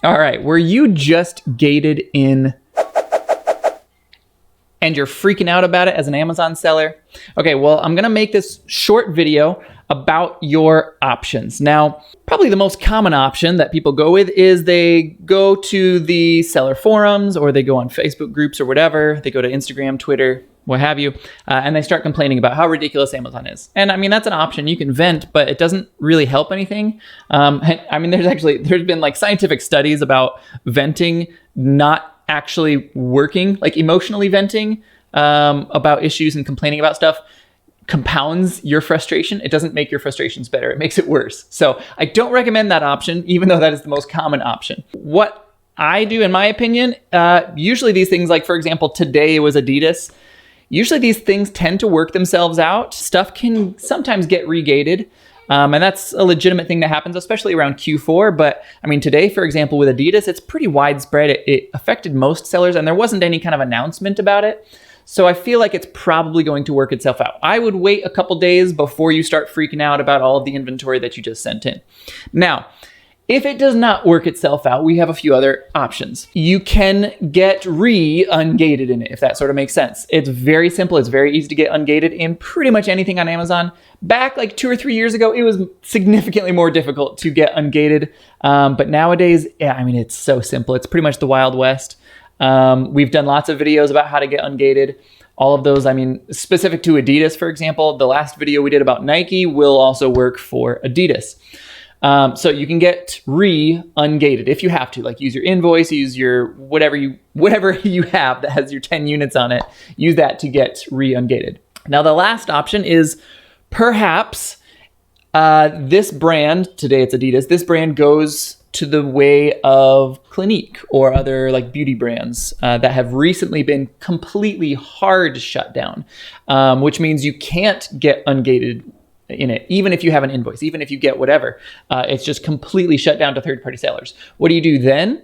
All right, were you just gated in and you're freaking out about it as an Amazon seller? Okay, well, I'm gonna make this short video about your options. Now, probably the most common option that people go with is they go to the seller forums, or they go on Facebook groups or whatever. They go to Instagram, Twitter, what have you, and they start complaining about how ridiculous Amazon is. And I mean, that's an option. You can vent, but it doesn't really help anything. I mean, there's been like scientific studies about venting not actually working, like emotionally venting about issues and complaining about stuff compounds your frustration. It doesn't make your frustrations better. It makes it worse. So I don't recommend that option, even though that is the most common option. What I do, in my opinion, usually these things, like for example, today was Adidas. Usually these things tend to work themselves out. Stuff can sometimes get regated. And that's a legitimate thing that happens, especially around Q4. But I mean, today, for example, with Adidas, it's pretty widespread. It affected most sellers, and there wasn't any kind of announcement about it. So I feel like it's probably going to work itself out. I would wait a couple days before you start freaking out about all of the inventory that you just sent in. Now, if it does not work itself out, we have a few other options. You can get ungated in it, if that sort of makes sense. It's very simple. It's very easy to get ungated in pretty much anything on Amazon. Back like 2 or 3 years ago, it was significantly more difficult to get ungated. But nowadays, yeah, I mean, it's so simple. It's pretty much the Wild West. We've done lots of videos about how to get ungated. All of those, I mean, specific to Adidas, for example, the last video we did about Nike will also work for Adidas. So you can get ungated if you have to, like use your invoice, use your whatever you have that has your 10 units on it, use that to get ungated. Now, the last option is perhaps this brand, today it's Adidas, this brand goes to the way of Clinique or other like beauty brands that have recently been completely hard shut down, which means you can't get ungated in it, even if you have an invoice, even if you get whatever. It's just completely shut down to third-party sellers. What do you do then?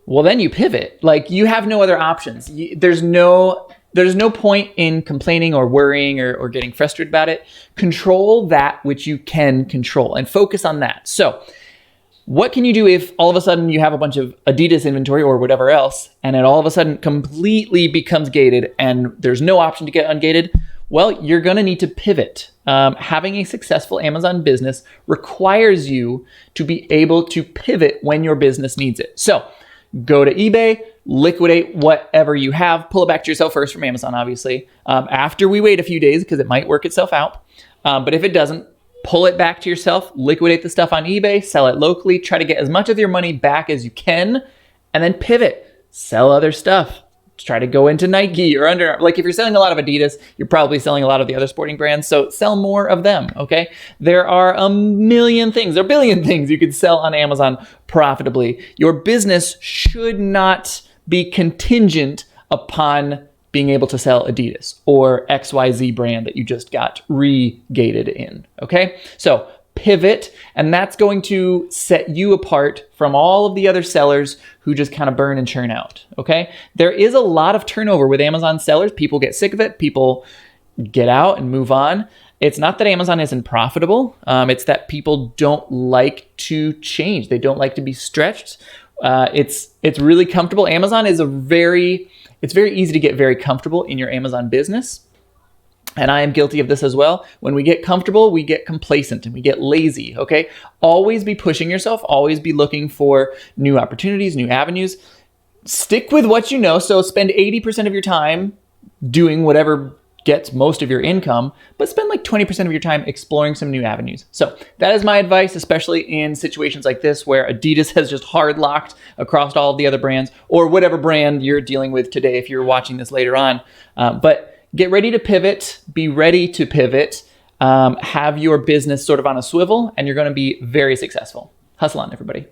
Well, then you pivot. Like, you have no other options. There's no point in complaining or worrying or getting frustrated about it. Control that which you can control and focus on that. So what can you do if all of a sudden you have a bunch of Adidas inventory or whatever else, and it all of a sudden completely becomes gated and there's no option to get ungated? Well, you're going to need to pivot. Having a successful Amazon business requires you to be able to pivot when your business needs it. So go to eBay, liquidate whatever you have, pull it back to yourself first from Amazon, obviously, after we wait a few days because it might work itself out. But if it doesn't, pull it back to yourself, liquidate the stuff on eBay, sell it locally, try to get as much of your money back as you can, and then pivot, sell other stuff. Try to go into Nike or Under Armour. Like if you're selling a lot of Adidas, you're probably selling a lot of the other sporting brands. So sell more of them, okay? There are a million things, or a billion things you could sell on Amazon profitably. Your business should not be contingent upon being able to sell Adidas or XYZ brand that you just got regated in, okay? So pivot, and that's going to set you apart from all of the other sellers who just kind of burn and churn out, okay? There is a lot of turnover with Amazon sellers. People get sick of it. People get out and move on. It's not that Amazon isn't profitable. It's that people don't like to change. They don't like to be stretched. It's really comfortable. Amazon is it's very easy to get very comfortable in your Amazon business. And I am guilty of this as well. When we get comfortable, we get complacent and we get lazy, okay? Always be pushing yourself. Always be looking for new opportunities, new avenues. Stick with what you know. So spend 80% of your time doing whatever gets most of your income, but spend like 20% of your time exploring some new avenues. So that is my advice, especially in situations like this where Adidas has just hard locked across all of the other brands, or whatever brand you're dealing with today if you're watching this later on. But get ready to pivot, be ready to pivot, have your business sort of on a swivel, and you're going to be very successful. Hustle on, everybody.